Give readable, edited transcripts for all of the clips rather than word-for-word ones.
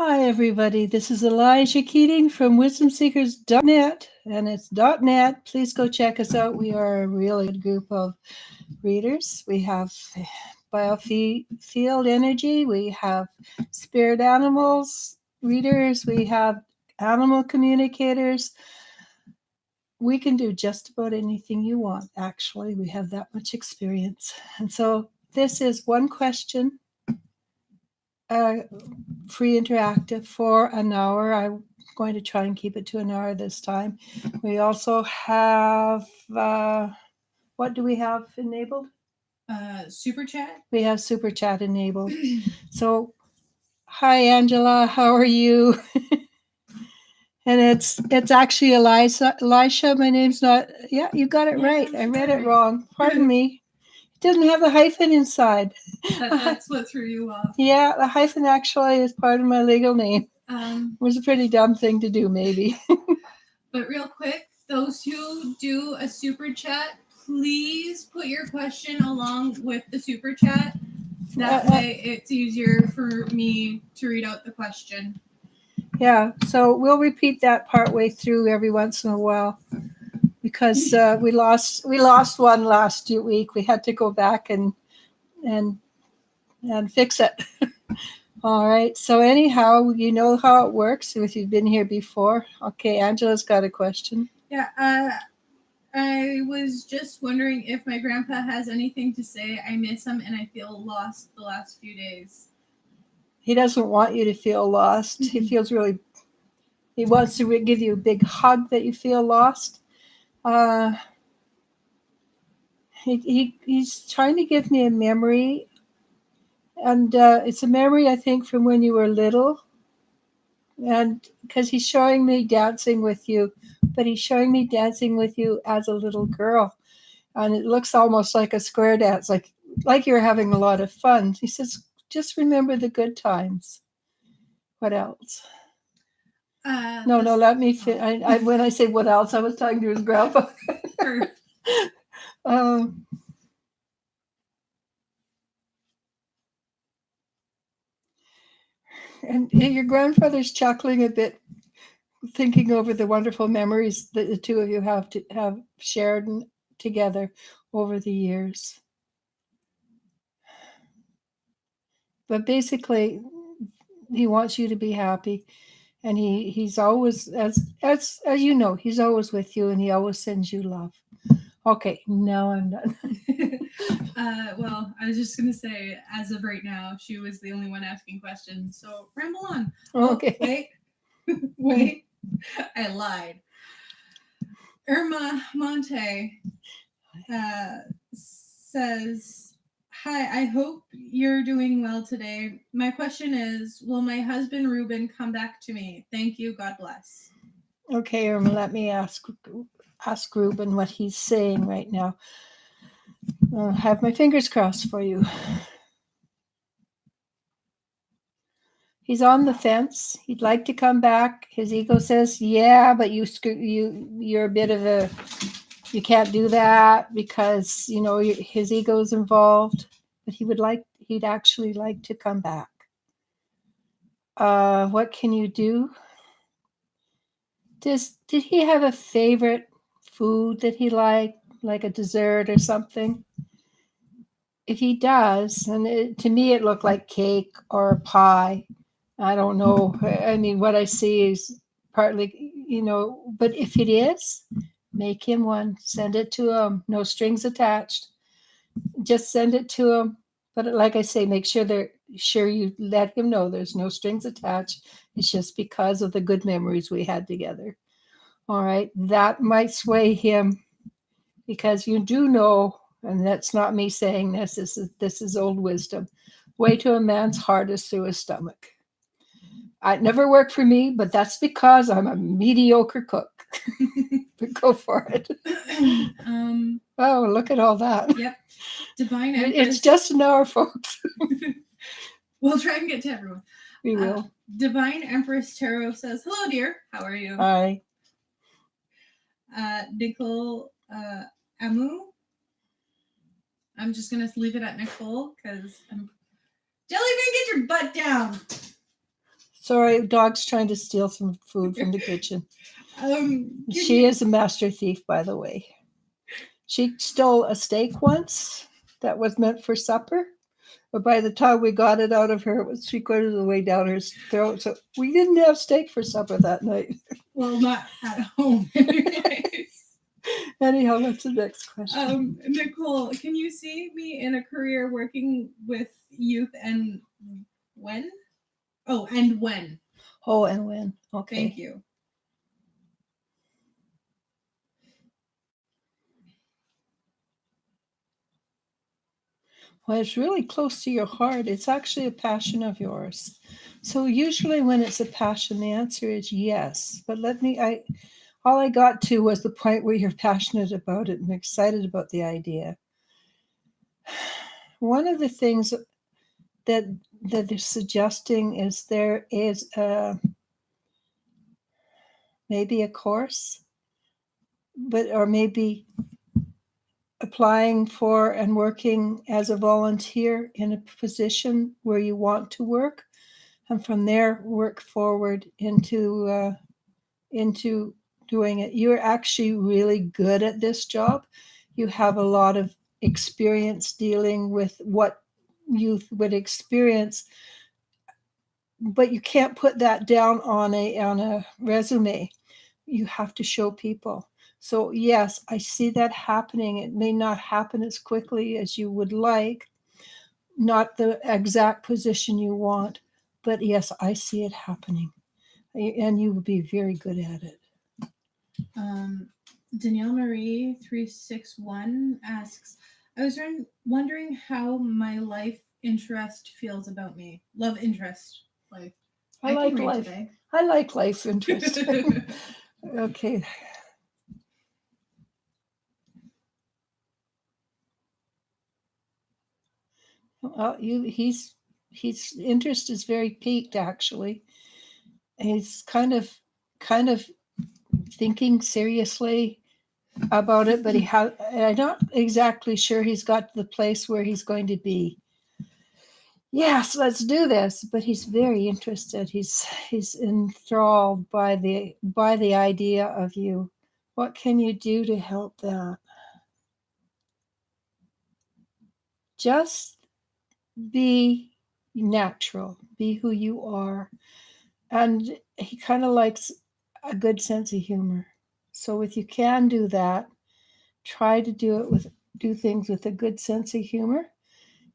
Hi, everybody. This is Elijah Keating from wisdomseekers.net, and it's .net. Please go check us out. We are a really good group of readers. We have biofield energy, we have spirit animals readers, we have animal communicators. We can do just about anything you want, actually. We have that much experience. And so this is one question. Free interactive for an hour. I'm going to try and keep it to an hour this time. We also have, what do we have enabled? Super chat. We have super chat enabled. So, hi Angela, how are you? And it's actually Eliza. Elisha, my name's not. Yeah, you got it right. I read it wrong. Pardon me. It doesn't have a hyphen inside. That's what threw you off. Yeah, the hyphen actually is part of my legal name. It was a pretty dumb thing to do, maybe. But real quick, those who do a super chat, please put your question along with the super chat. That way it's easier for me to read out the question. Yeah, so we'll repeat that part way through every once in a while because we lost one last week. We had to go back and fix it. All right. So anyhow, you know how it works if you've been here before. Okay, Angela's got a question. Yeah. I was just wondering if my grandpa has anything to say. I miss him and I feel lost the last few days. He doesn't want you to feel lost. Mm-hmm. He wants to give you a big hug that you feel lost. He's trying to give me a memory. And it's a memory, I think, from when you were little. And because he's showing me dancing with you, but he's showing me dancing with you as a little girl. And it looks almost like a square dance, like you're having a lot of fun. He says, just remember the good times. What else? No, let me when I say what else, I was talking to his grandpa. And your grandfather's chuckling a bit, thinking over the wonderful memories that the two of you have shared together over the years. But basically, he wants you to be happy, and he's always, as you know, he's always with you, and he always sends you love. Okay, now I'm done. Well, I was just going to say, as of right now, she was the only one asking questions. So ramble on. Okay. Oh, wait. I lied. Irma Monte says, hi, I hope you're doing well today. My question is, will my husband Ruben come back to me? Thank you. God bless. Okay, Irma, let me ask Ruben what he's saying right now. I'll have my fingers crossed for you. He's on the fence. He'd like to come back. His ego says, yeah, but you're a bit of a, you can't do that because, his ego's involved. But he'd actually like to come back. What can you do? Did he have a favorite food that he liked, like a dessert or something? If he does, and to me it looked like cake or a pie. I don't know. I mean, what I see is partly, but if it is, make him one. Send it to him. No strings attached. Just send it to him. But like I say, make sure you let him know there's no strings attached. It's just because of the good memories we had together. All right. That might sway him because you do know, and that's not me saying this, this is old wisdom. Way to a man's heart is through his stomach. It never worked for me, but that's because I'm a mediocre cook. But go for it. Oh, look at all that. Yep. Divine Empress. It's just an hour, folks. We'll try and get to everyone. We will. Divine Empress Tarot says, hello, dear. How are you? Hi. Nicole Amu. I'm just going to leave it at Nicole because Jellybean, get your butt down. Sorry, dog's trying to steal some food from the kitchen. She is a master thief, by the way. She stole a steak once that was meant for supper, but by the time we got it out of her, it was 3/4 of the way down her throat. So we didn't have steak for supper that night. Well, not at home. Anyways. Anyhow, that's the next question. Nicole, can you see me in a career working with youth and when? Oh, and when. Oh, and when? Okay. Thank you. Well, it's really close to your heart. It's actually a passion of yours. So usually when it's a passion, the answer is yes. But all I got to was the point where you're passionate about it and excited about the idea. One of the things that they're suggesting is there is maybe a course, or maybe applying for and working as a volunteer in a position where you want to work, and from there work forward into doing it. You're actually really good at this job. You have a lot of experience dealing with what youth would experience, but you can't put that down on a resume. You have to show people. So yes, I see that happening. It may not happen as quickly as you would like, not the exact position you want, but yes, I see it happening, and you will be very good at it. Danielle Marie 361 asks, I was wondering how my life interest feels about me. Love interest. Life. I like can read life. Today. I like life interest. Okay. His interest is very piqued, actually. He's kind of thinking seriously about it, but I'm not exactly sure he's got to the place where he's going to be. Yes, let's do this. But he's very interested. He's enthralled by the idea of you. What can you do to help that? Just be natural. Be who you are. And he kind of likes a good sense of humor. So if you can do that, try to do things with a good sense of humor,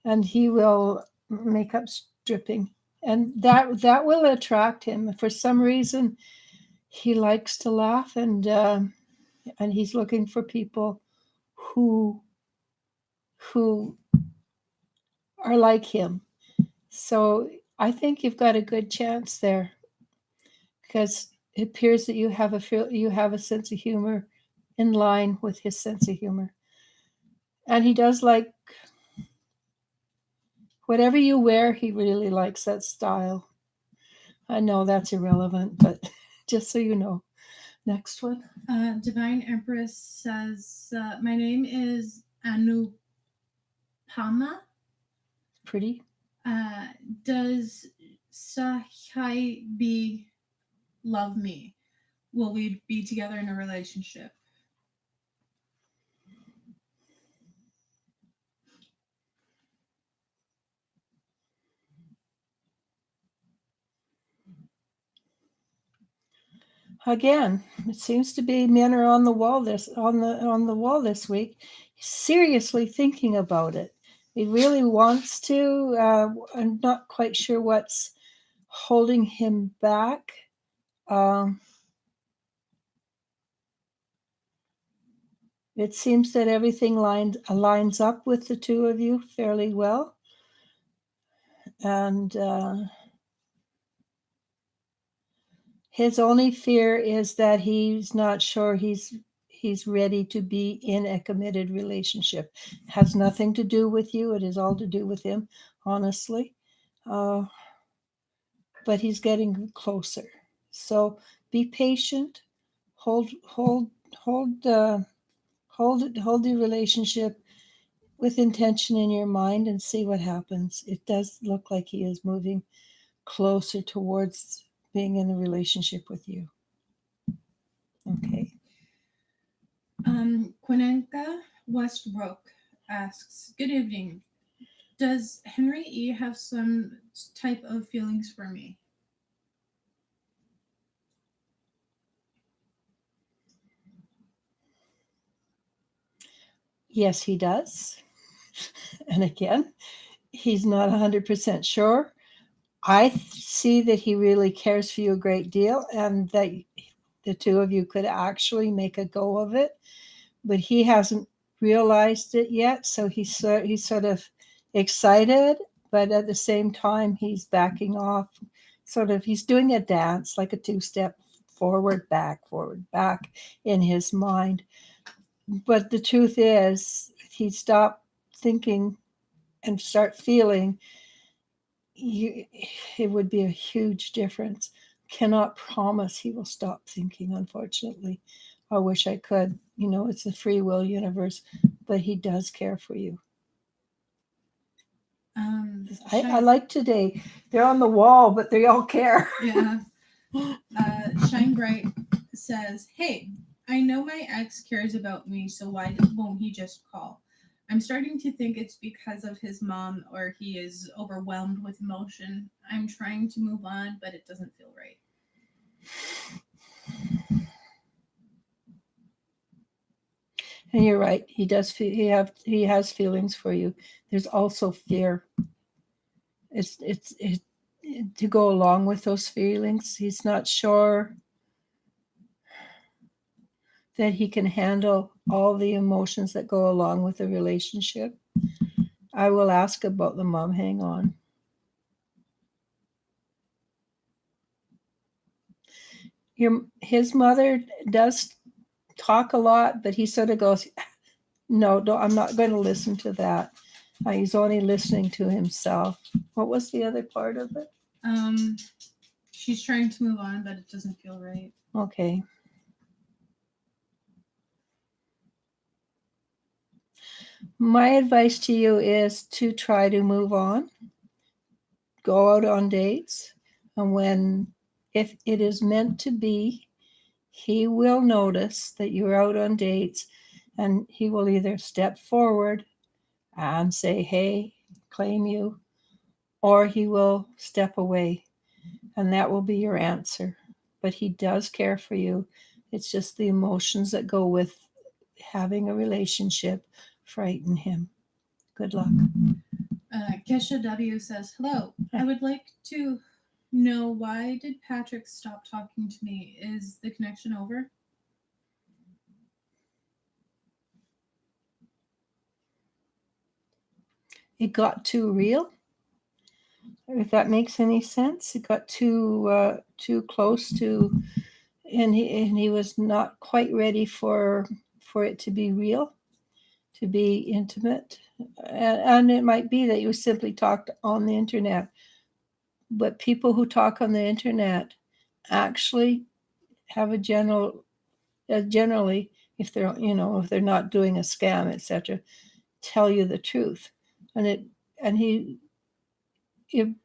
and he will make up stripping, and that will attract him. For some reason, he likes to laugh, and he's looking for people who are like him. So I think you've got a good chance there, because it appears that you have a sense of humor in line with his sense of humor. And he does like whatever you wear, he really likes that style. I know that's irrelevant, but just so you know. Next one. Divine Empress says, my name is Anupama. Pretty. Does Sahibi love me? Will we be together in a relationship? Again, it seems to be men are on the wall this week, seriously thinking about it. He really wants to. I'm not quite sure what's holding him back. It seems that everything lines up with the two of you fairly well, and his only fear is that he's not sure he's ready to be in a committed relationship. It has nothing to do with you. It is all to do with him, honestly. But he's getting closer. So be patient. Hold the relationship with intention in your mind and see what happens. It does look like he is moving closer towards being in a relationship with you. Okay. Quinenka Westbrook asks, "Good evening. Does Henry E have some type of feelings for me?" Yes, he does. And again, he's not 100% sure. I see that he really cares for you a great deal and that the two of you could actually make a go of it, but he hasn't realized it yet. So he's sort of excited, but at the same time, he's backing off. Sort of, he's doing a dance, like a two-step forward, back in his mind. But the truth is, if he stopped thinking and start feeling, it would be a huge difference. Cannot promise he will stop thinking, unfortunately. I wish I could. It's a free will universe, but he does care for you. I like today. They're on the wall, but they all care. Yeah. Shine Bright says, "Hey, I know my ex cares about me, so why won't he just call? I'm starting to think it's because of his mom or he is overwhelmed with emotion. I'm trying to move on, but it doesn't feel right." And you're right. He does. He has feelings for you. There's also fear. It's to go along with those feelings. He's not sure that he can handle all the emotions that go along with a relationship. I will ask about the mom. Hang on. His mother does talk a lot, but he sort of goes, "No, I'm not going to listen to that." He's only listening to himself. What was the other part of it? She's trying to move on, but it doesn't feel right. Okay. My advice to you is to try to move on. Go out on dates. And if it is meant to be, he will notice that you're out on dates and he will either step forward and say, "Hey, claim you," or he will step away. And that will be your answer. But he does care for you. It's just the emotions that go with having a relationship frighten him. Good luck. Kesha W says, "Hello. I would like to know, why did Patrick stop talking to me? Is the connection over?" It got too real. If that makes any sense, it got too close to, and he was not quite ready for it to be real, to be intimate, and it might be that you simply talked on the internet. But people who talk on the internet actually have generally, if they're not doing a scam, etc., tell you the truth, and it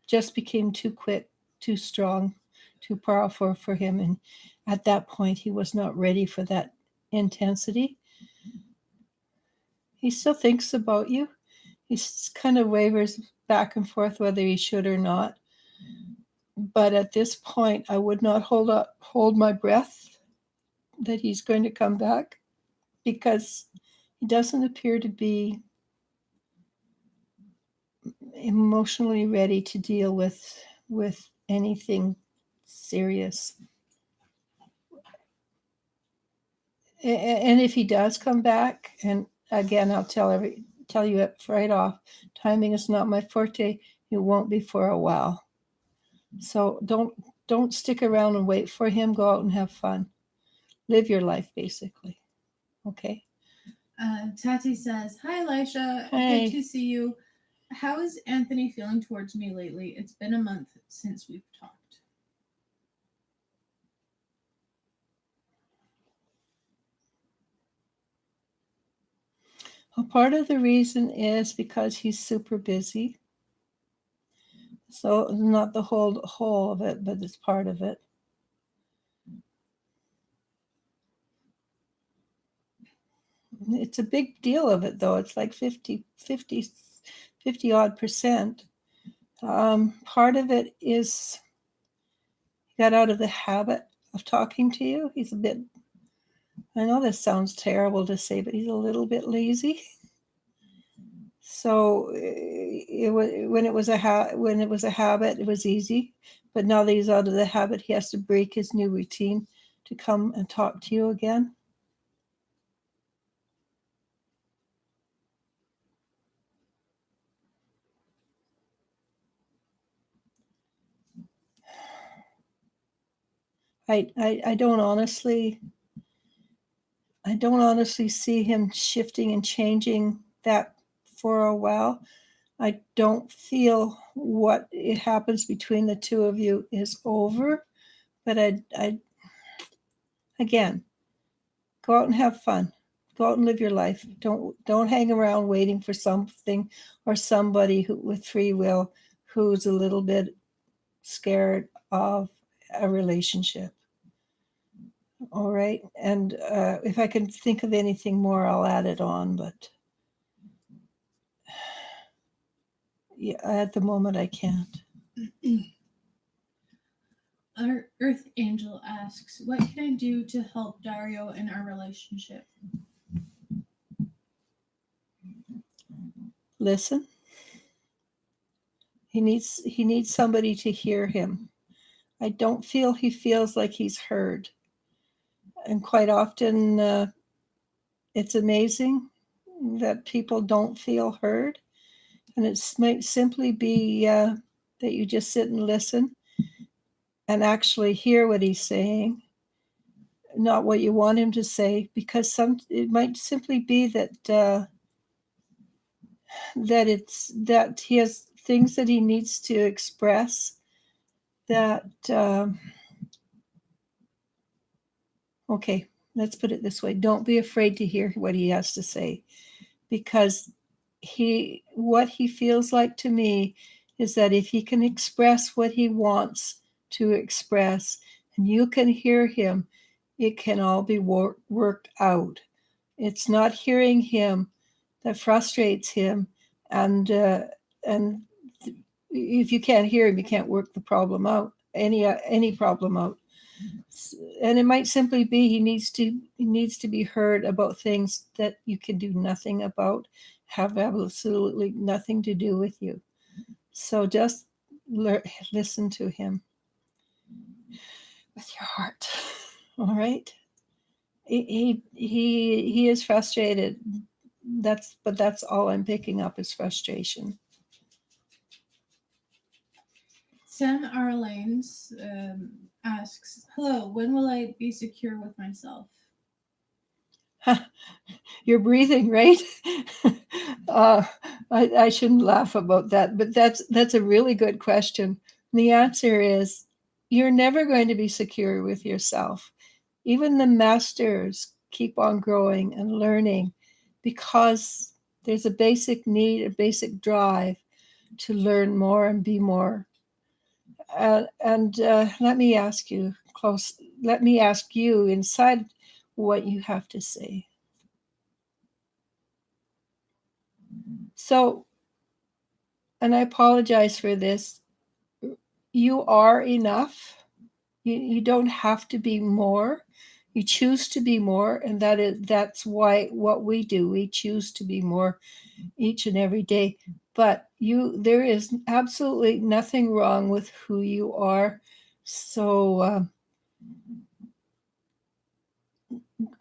just became too quick, too strong, too powerful for him. And at that point, he was not ready for that intensity. He still thinks about you. He kind of wavers back and forth whether he should or not. But at this point, I would not hold my breath that he's going to come back, because he doesn't appear to be emotionally ready to deal with anything serious. And if he does come back, and again, I'll tell you it right off, timing is not my forte. It won't be for a while. So don't stick around and wait for him. Go out and have fun. Live your life, basically. Okay. Tati says, "Hi, Elisha. Hey. Good to see you. How is Anthony feeling towards me lately? It's been a month since we've talked." Well, part of the reason is because he's super busy. So not the whole of it, but it's part of it. It's a big deal of it, though. It's like 50 odd percent. Part of it is he got out of the habit of talking to you. He's a bit, I know this sounds terrible to say, but he's a little bit lazy. So when it was a habit, it was easy. But now that he's out of the habit, he has to break his new routine to come and talk to you again. I don't honestly see him shifting and changing that for a while. I don't feel what it happens between the two of you is over, but I again, go out and have fun. Go out and live your life. Don't hang around waiting for something or somebody with free will who's a little bit scared of a relationship. All right. And if I can think of anything more, I'll add it on. But yeah, at the moment, I can't. Our Earth Angel asks, what can I do to help Dario in our relationship? Listen. He needs somebody to hear him. I don't feel he feels like he's heard. And quite often, it's amazing that people don't feel heard. And it might simply be that you just sit and listen and actually hear what he's saying, not what you want him to say, because it might simply be that that he has things that he needs to express that okay, let's put it this way. Don't be afraid to hear what he has to say, because what he feels like to me is that if he can express what he wants to express and you can hear him, it can all be worked out. It's not hearing him that frustrates him, and if you can't hear him, you can't work the problem out, any problem out. And it might simply be he needs to be heard about things that you can do nothing about, have absolutely nothing to do with you. So just listen to him with your heart. All right. He is frustrated. That's all I'm picking up is frustration. Sam Arlanes asks, hello, when will I be secure with myself? You're breathing, right? I shouldn't laugh about that, but that's a really good question. The answer is you're never going to be secure with yourself. Even the masters keep on growing and learning because there's a basic need, a basic drive to learn more and be more. And let me ask you inside what you have to say. So, and I apologize for this, you are enough. You don't have to be more. You choose to be more, and that's why what we do, we choose to be more each and every day. But there is absolutely nothing wrong with who you are. So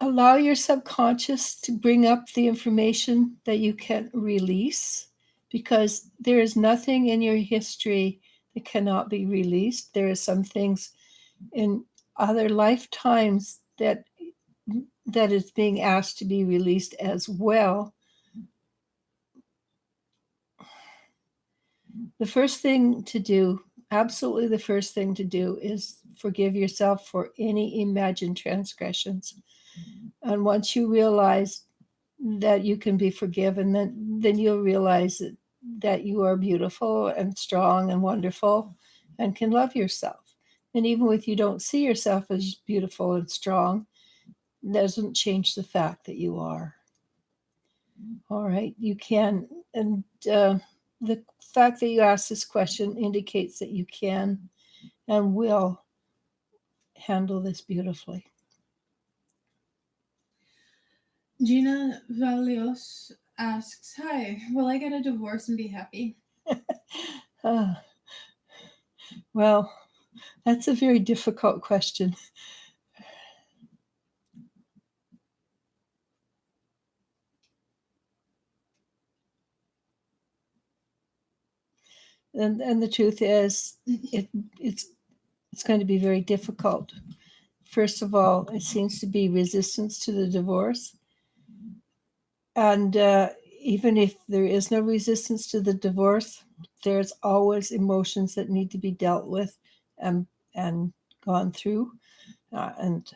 allow your subconscious to bring up the information that you can release, because there is nothing in your history that cannot be released. There are some things in other lifetimes that is being asked to be released as well. The first thing to do, absolutely the first thing to do, is forgive yourself for any imagined transgressions. And once you realize that you can be forgiven, then you'll realize that you are beautiful and strong and wonderful and can love yourself. And even if you don't see yourself as beautiful and strong, doesn't change the fact that you are. All right, you can. And the fact that you asked this question indicates that you can and will handle this beautifully. Gina Valios asks, "Hi, will I get a divorce and be happy?" Well, that's a very difficult question. And the truth is, it's going to be very difficult. First of all, it seems to be resistance to the divorce. And even if there is no resistance to the divorce, there's always emotions that need to be dealt with and gone through. And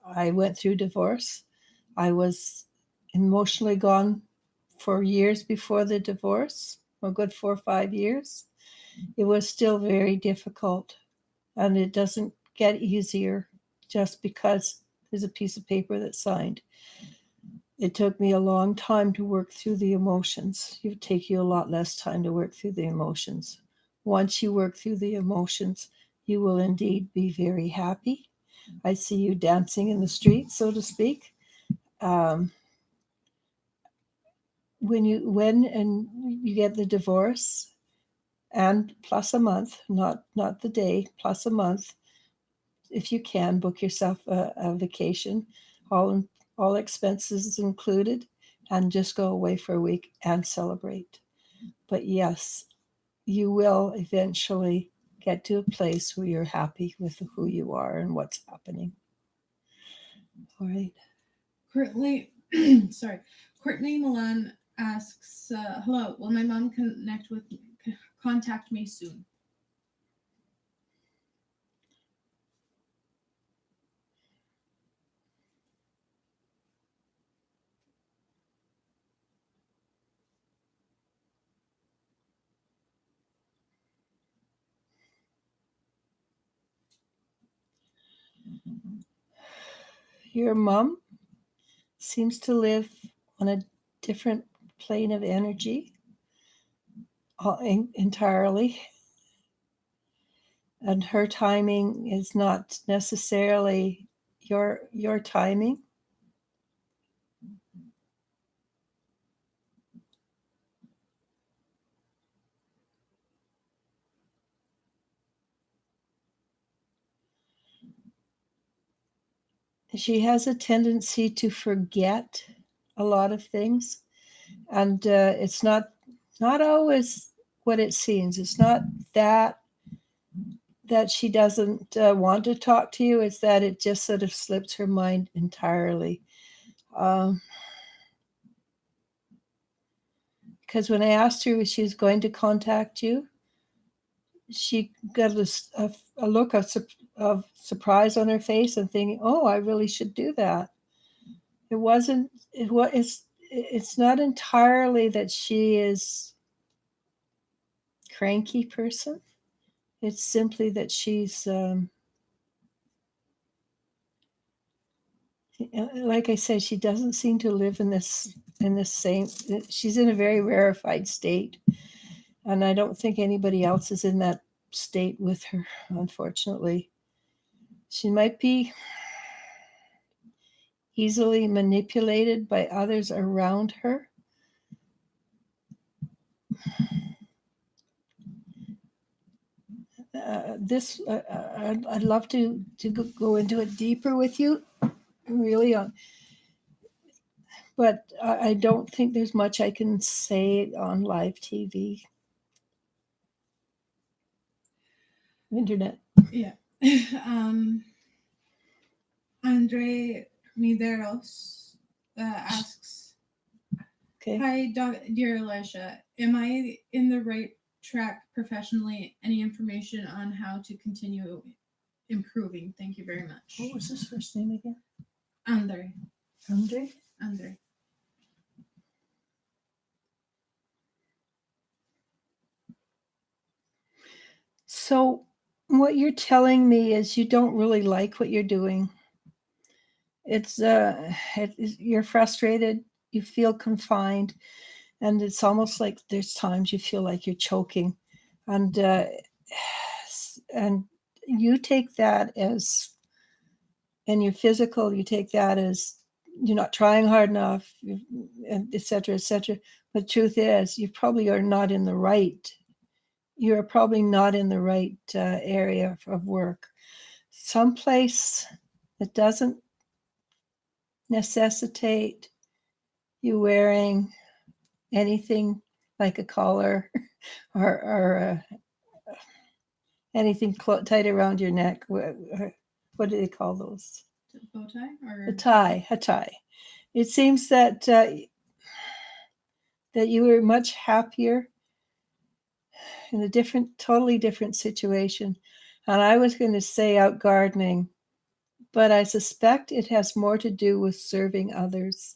I went through divorce. I was emotionally gone for years before the divorce, a good 4 or 5 years. It was still very difficult, and it doesn't get easier just because there's a piece of paper that's signed. It took me a long time to work through the emotions. It would take you a lot less time to work through the emotions. Once you work through the emotions, you will indeed be very happy. I see you dancing in the street, so to speak. When you get the divorce, and plus a month, not the day, plus a month, if you can, book yourself a vacation, all expenses included, and just go away for a week and celebrate. But yes, you will eventually get to a place where you're happy with who you are and what's happening. All right. Courtney Milan asks, "Hello, will my mom contact me soon?" Your mom seems to live on a different plane of energy entirely. And her timing is not necessarily your timing. She has a tendency to forget a lot of things, and it's not always what it seems. It's not that she doesn't want to talk to you. It's that it just sort of slips her mind entirely. Because when I asked her if she was going to contact you, she got a look of surprise on her face and thinking, "Oh, I really should do that." It wasn't. It's not entirely that she is a cranky person. It's simply that she's, like I said, she doesn't seem to live in this same. She's in a very rarefied state, and I don't think anybody else is in that state with her. Unfortunately, she might be easily manipulated by others around her. I'd love to go into it deeper with you, really, but I don't think there's much I can say on live TV, internet. Yeah. Andre Mideros asks, Okay. "Hi, dear Elisha. Am I in the right track professionally? Any information on how to continue improving? Thank you very much." What was his first name again? Andre. Andre. Andre. So what you're telling me is you don't really like what you're doing. You're frustrated, you feel confined, and it's almost like there's times you feel like you're choking, and and you take that as, in your physical, you take that as you're not trying hard enough, and et cetera, et cetera. But the truth is, you probably are not in the right. You're probably not in the right area of work. Someplace that doesn't necessitate you wearing anything like a collar or anything tight around your neck. What do they call those? Bow tie or A tie. It seems that that you were much happier in a totally different situation. And I was going to say out gardening, but I suspect it has more to do with serving others.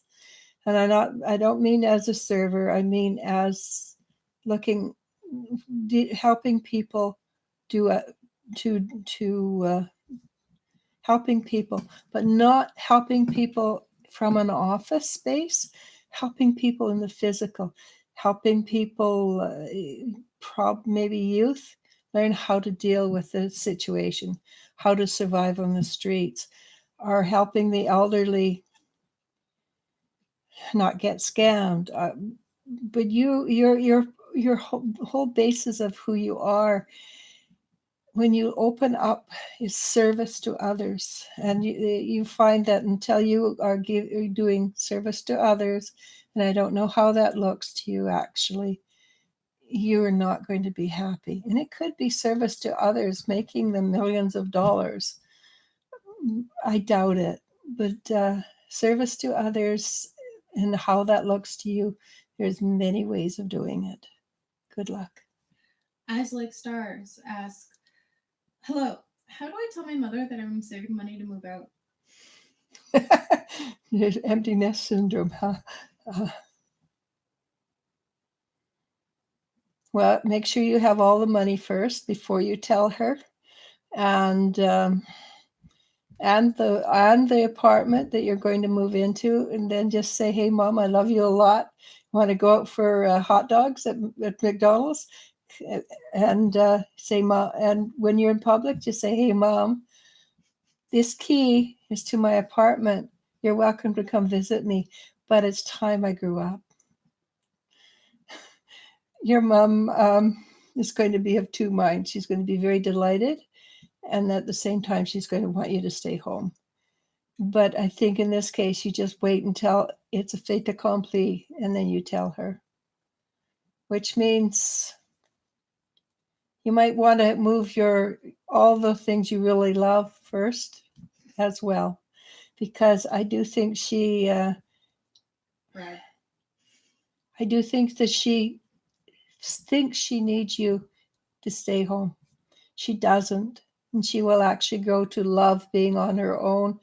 And I don't mean as a server, I mean as helping people helping people, but not helping people from an office space, helping people in the physical, helping people, maybe youth, learn how to deal with the situation, how to survive on the streets, or helping the elderly not get scammed. But your whole basis of who you are, when you open up, is service to others, and you find that until you are doing service to others, and I don't know how that looks to you actually, you are not going to be happy. And it could be service to others making them millions of dollars. I doubt it, but service to others and how that looks to you, there's many ways of doing it. Good luck. Eyes Like Stars ask, hello, how do I tell my mother that I'm saving money to move out? There's empty nest syndrome, huh? Well, make sure you have all the money first before you tell her, and the apartment that you're going to move into, and then just say, "Hey, Mom, I love you a lot. Want to go out for hot dogs at McDonald's?" And say, "Mom," and when you're in public, just say, "Hey, Mom, this key is to my apartment. You're welcome to come visit me, but it's time I grew up." Your mom is going to be of two minds. She's going to be very delighted, and at the same time, she's going to want you to stay home. But I think in this case, you just wait until it's a fait accompli, and then you tell her. Which means you might want to move all the things you really love first as well, because I do think Right. I do think that she thinks she needs you to stay home. She doesn't, and she will actually grow to love being on her own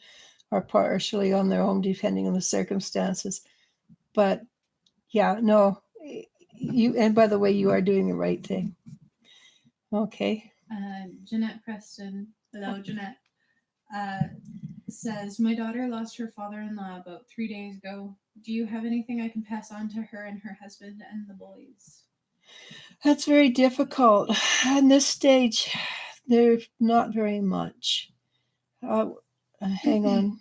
or partially on their own, depending on the circumstances. But yeah, no, and by the way, you are doing the right thing. Okay. Jeanette Preston, hello, Jeanette, says, my daughter lost her father-in-law about 3 days ago. Do you have anything I can pass on to her and her husband and the boys? That's very difficult. At this stage, there's not very much. Hang on.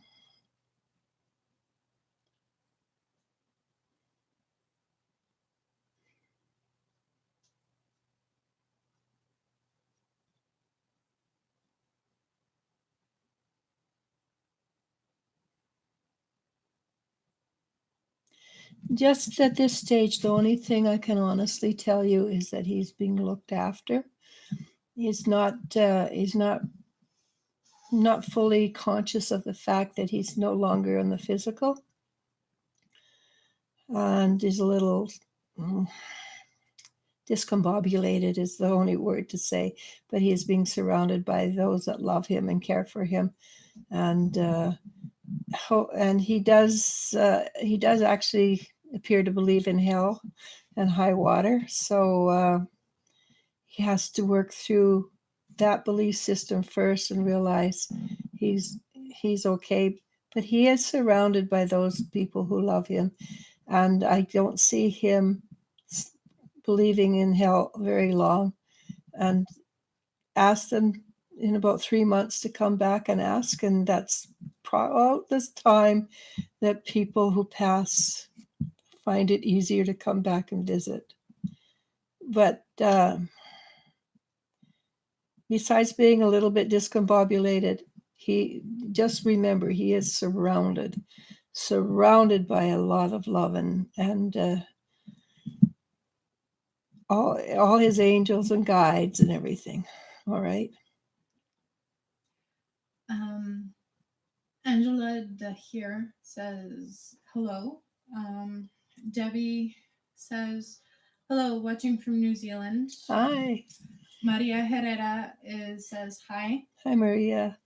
Just at this stage, the only thing I can honestly tell you is that he's being looked after. He's not fully conscious of the fact that he's no longer in the physical, and is a little discombobulated is the only word to say, but he is being surrounded by those that love him and care for him, and he does actually appear to believe in hell and high water, so he has to work through that belief system first and realize he's okay. But he is surrounded by those people who love him, and I don't see him believing in hell very long. And ask them in about 3 months to come back and ask, and that's about this time that people who pass find it easier to come back and visit. But besides being a little bit discombobulated, he just remember he is surrounded by a lot of love and all his angels and guides and everything. All right. Angela here says hello. Debbie says hello, watching from New Zealand. Hi. Maria Herrera says hi. Hi, Maria.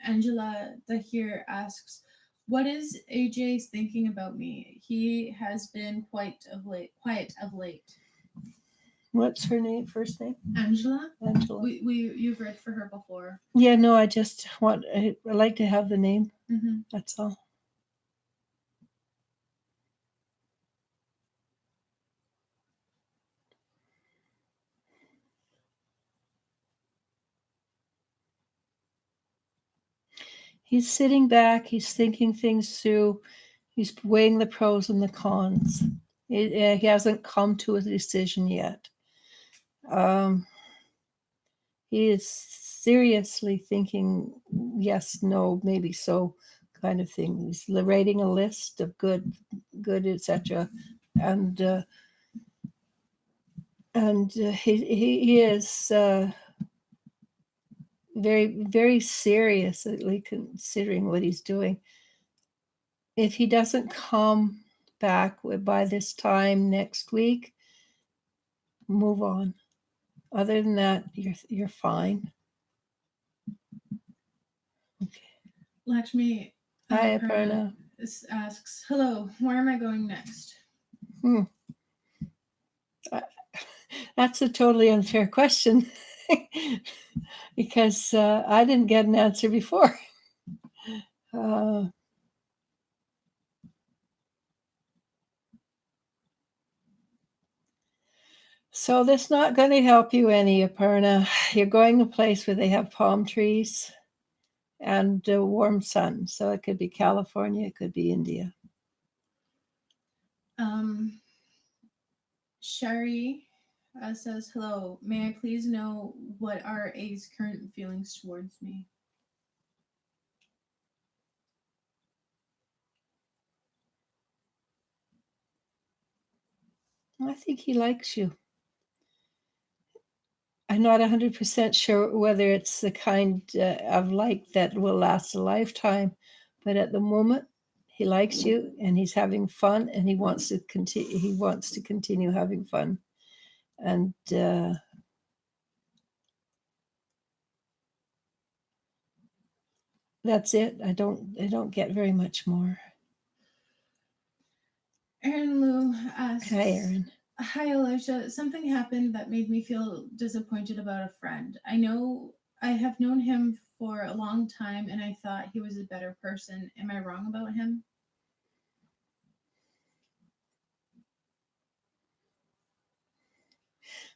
Angela here asks, what is AJ's thinking about me? He has been quiet of late. What's her name? First name? Angela. Angela. You've read for her before. Yeah, no, I like to have the name. Mm-hmm. That's all. He's sitting back. He's thinking things through. He's weighing the pros and the cons. He hasn't come to a decision yet. He is seriously thinking yes, no, maybe so kind of thing. He's writing a list of good, etc. And he is very, very seriously considering what he's doing. If he doesn't come back by this time next week, move on. Other than that, you're fine. Okay. Lakshmi Hi, Aparna. asks, hello, where am I going next? That's a totally unfair question because I didn't get an answer before. So that's not going to help you any, Aparna. You're going to a place where they have palm trees and warm sun. So it could be California, it could be India. Sherry says, hello, may I please know what are A's current feelings towards me? I think he likes you. I'm not 100% sure whether it's the kind of like that will last a lifetime, but at the moment, he likes you and he's having fun and he wants to continue. He wants to continue having fun, and that's it. I don't get very much more. Aaron Lou asks, hi, Aaron. Hi, Alicia. Something happened that made me feel disappointed about a friend. I have known him for a long time and I thought he was a better person. Am I wrong about him?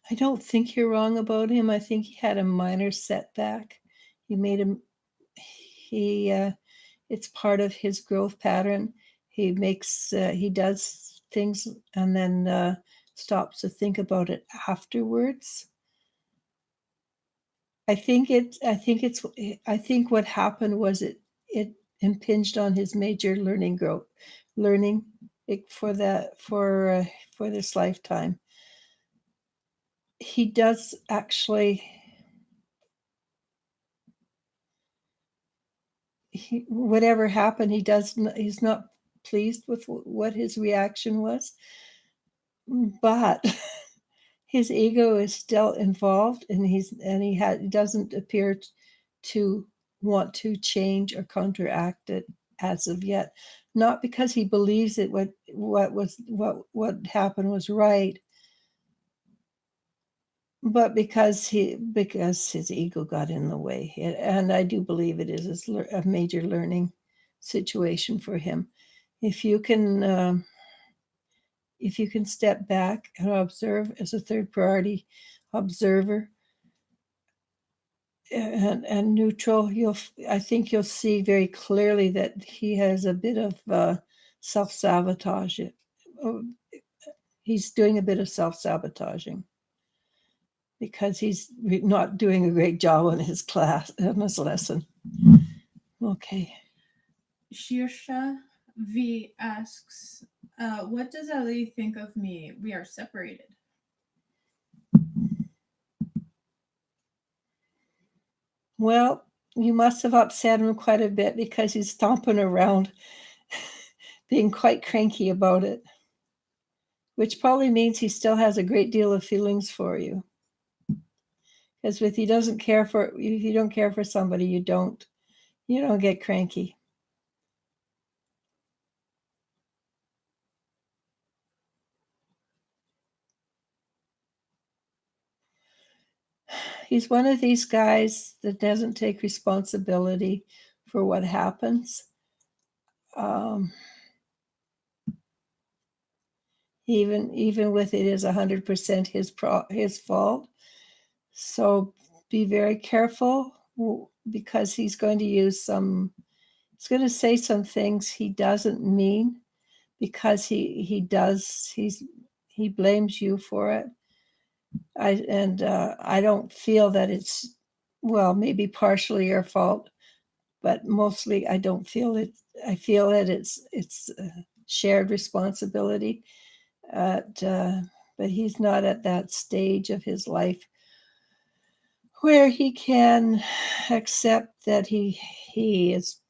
I don't think you're wrong about him. I think he had a minor setback. You made him. It's part of his growth pattern. He does things and then stops to think about it afterwards. I think what happened was it impinged on his major learning for this lifetime. He does actually. Whatever happened, he's not pleased with what his reaction was, but his ego is still involved, and he doesn't appear to want to change or counteract it as of yet. Not because he believes that what happened was right, but because his ego got in the way, and I do believe it is a major learning situation for him. If you can step back and observe as a third party observer and neutral, I think you'll see very clearly that he has a bit of self-sabotage. He's doing a bit of self-sabotaging because he's not doing a great job on his lesson. Okay. Shirsha V asks, what does Ali think of me? We are separated. Well, you must have upset him quite a bit because he's stomping around being quite cranky about it, which probably means he still has a great deal of feelings for you. Because if you don't care for somebody, you don't get cranky. He's one of these guys that doesn't take responsibility for what happens. Even with it is 100% his fault. So be very careful because he's going to say some things he doesn't mean because he blames you for it. I don't feel that it's, well, maybe partially your fault, but mostly I don't feel it. I feel that it's a shared responsibility. But he's not at that stage of his life where he can accept that he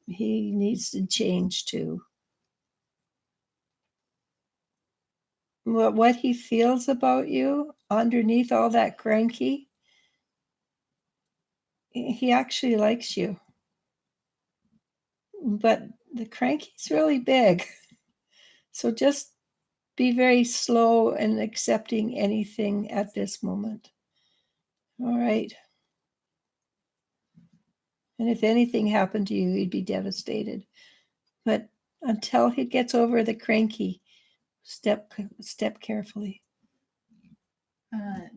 needs to change too. What he feels about you underneath all that cranky, he actually likes you. But the cranky's really big. So just be very slow in accepting anything at this moment. All right. And if anything happened to you, he'd be devastated. But until he gets over the cranky, step carefully.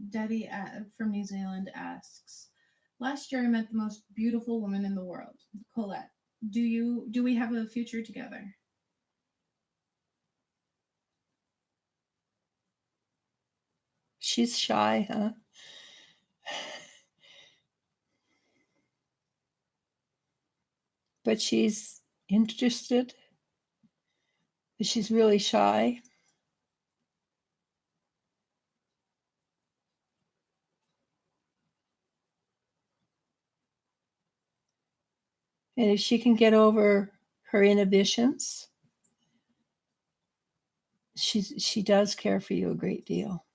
Daddy from New Zealand asks, last year I met the most beautiful woman in the world, Colette. Do we have a future together? She's shy, huh? But she's interested. But she's really shy. And if she can get over her inhibitions, she does care for you a great deal.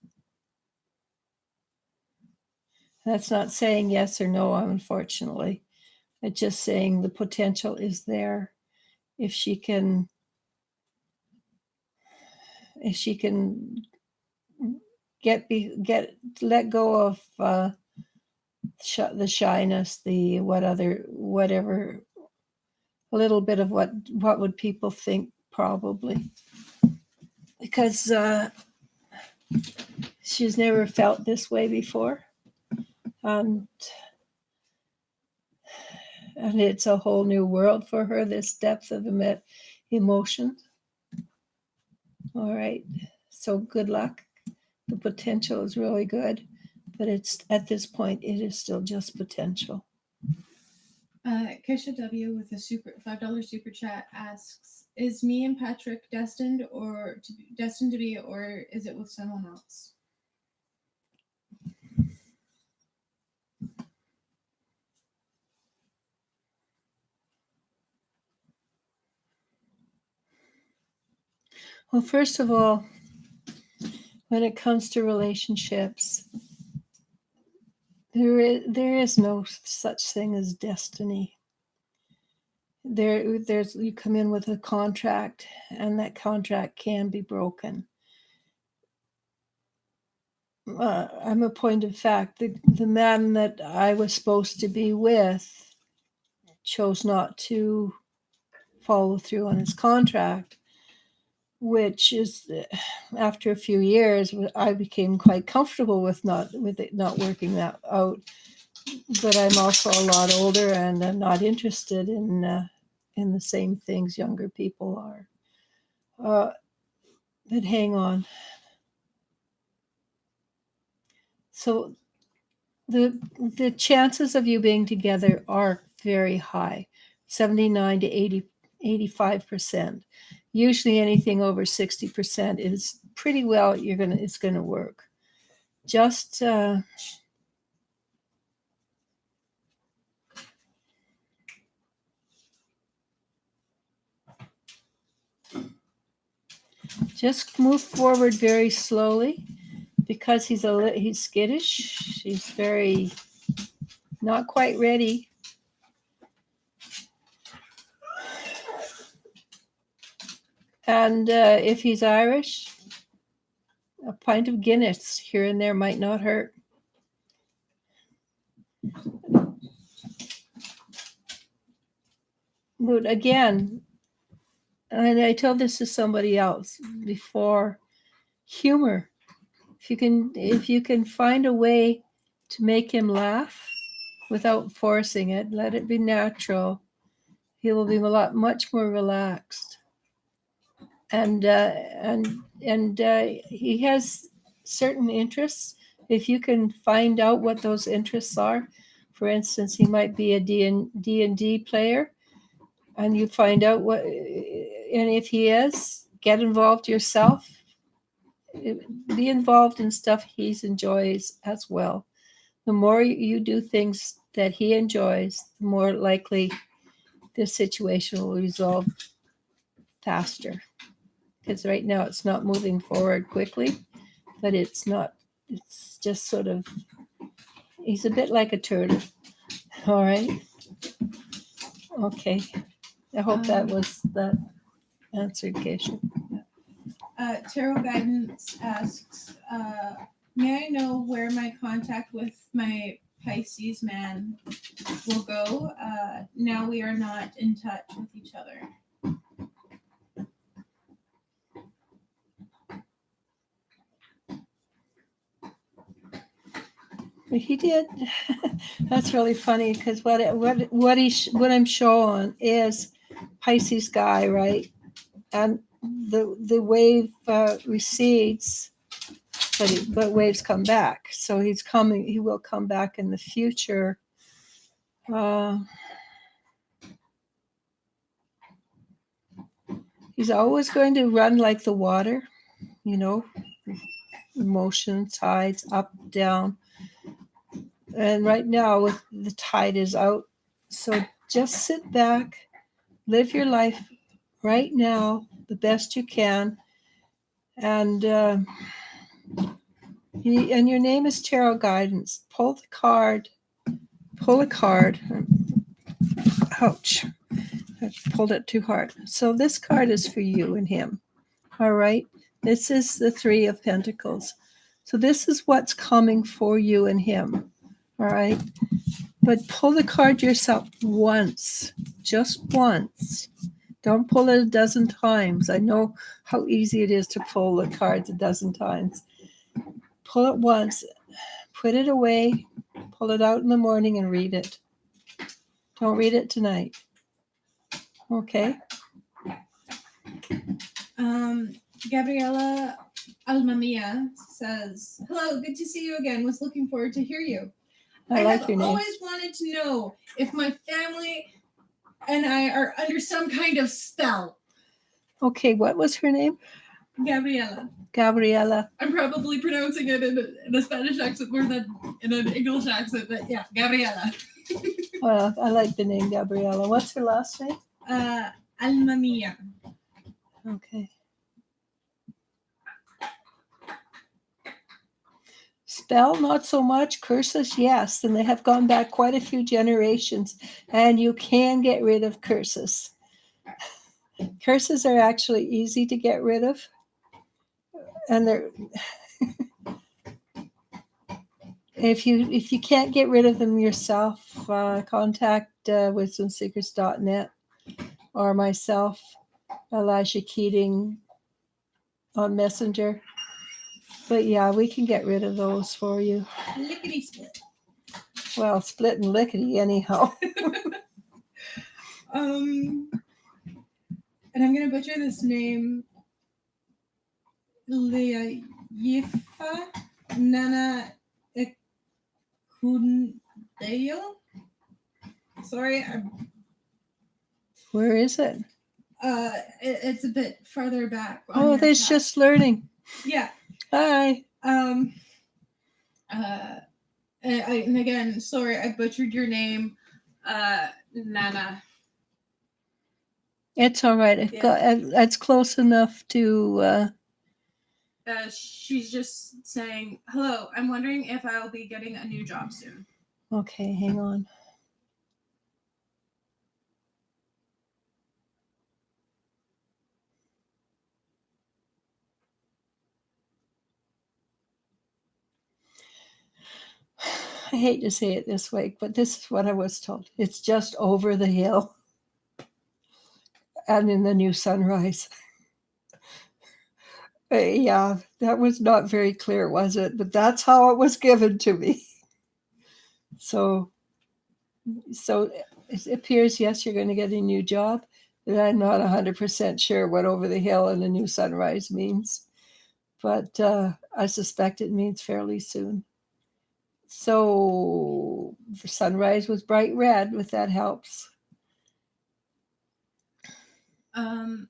That's not saying yes or no, unfortunately. It's just saying the potential is there. If she can let go of the shyness, whatever, a little bit of what would people think, probably, because she's never felt this way before, and it's a whole new world for her, this depth of emotion. All right, so good luck. The potential is really good, but it's at this point it is still just potential. Kesha W with a $5 super chat asks, is me and Patrick destined to be, or is it with someone else? Well, first of all, when it comes to relationships, there is no such thing as destiny. There's you come in with a contract, and that contract can be broken. I'm a point of fact. The man that I was supposed to be with chose not to follow through on his contract, which is after a few years, I became quite comfortable with it not working that out. But I'm also a lot older, and I'm not interested in the same things younger people are. But hang on. So the chances of you being together are very high, 79 to 85%. Usually anything over 60% is pretty well it's gonna work. Just move forward very slowly, because he's skittish. He's very not quite ready. And if he's Irish, a pint of Guinness here and there might not hurt. But again, and I told this to somebody else before, humor. If you can find a way to make him laugh without forcing it, let it be natural, he will be much more relaxed. And he has certain interests. If you can find out what those interests are, for instance, he might be a D&D player, and you find out what, and if he is, get involved yourself. Be involved in stuff he enjoys as well. The more you do things that he enjoys, the more likely this situation will resolve faster. Because right now it's not moving forward quickly, but it's just sort of, he's a bit like a turtle. All right. Okay. I hope that answered Keisha. Tarot Guidance asks, may I know where my contact with my Pisces man will go? Now we are not in touch with each other. He did. That's really funny, because what I'm showing is Pisces guy, right? And the wave recedes, but waves come back. So he will come back in the future. He's always going to run like the water, emotion, tides, up, down. And right now, with the tide is out. So just sit back, live your life right now the best you can. And and your name is Tarot Guidance. Pull a card. Ouch. I pulled it too hard. So this card is for you and him. All right. This is the Three of Pentacles. So this is what's coming for you and him. All right. But pull the card yourself once, just once. Don't pull it a dozen times. I know how easy it is to pull the cards a dozen times. Pull it once, put it away, pull it out in the morning and read it. Don't read it tonight. Okay? Gabriela Almamia says, hello, good to see you again. Was looking forward to hear you. I like your name. I always wanted to know if my family and I are under some kind of spell. Okay, what was her name? Gabriela. I'm probably pronouncing it in a Spanish accent more than in an English accent, but yeah, Gabriela. Well, I like the name Gabriela. What's her last name? Almamia. Okay. Spell, not so much. Curses, yes. And they have gone back quite a few generations. And you can get rid of curses. Curses are actually easy to get rid of. And they're if you can't get rid of them yourself, contact wisdomseekers.net or myself, Elijah Keating, on Messenger. But yeah, we can get rid of those for you. Lickety split. Well, split and lickety anyhow. And I'm gonna butcher this name. Leah Yifa Nana Ekundeo. Sorry, Where is it? it's a bit farther back. on Oh, your there's chat. just learning. Yeah. Hi. And again, sorry, I butchered your name, Nana. It's all right. It's close enough to. She's just saying, hello, I'm wondering if I'll be getting a new job soon. Okay, hang on. I hate to say it this way, but this is what I was told. It's just over the hill and in the new sunrise. Yeah, that was not very clear, was it? But that's how it was given to me. So it appears, yes, you're going to get a new job, but I'm not 100% sure what over the hill and a new sunrise means. But I suspect it means fairly soon. So the sunrise was bright red, if that helps.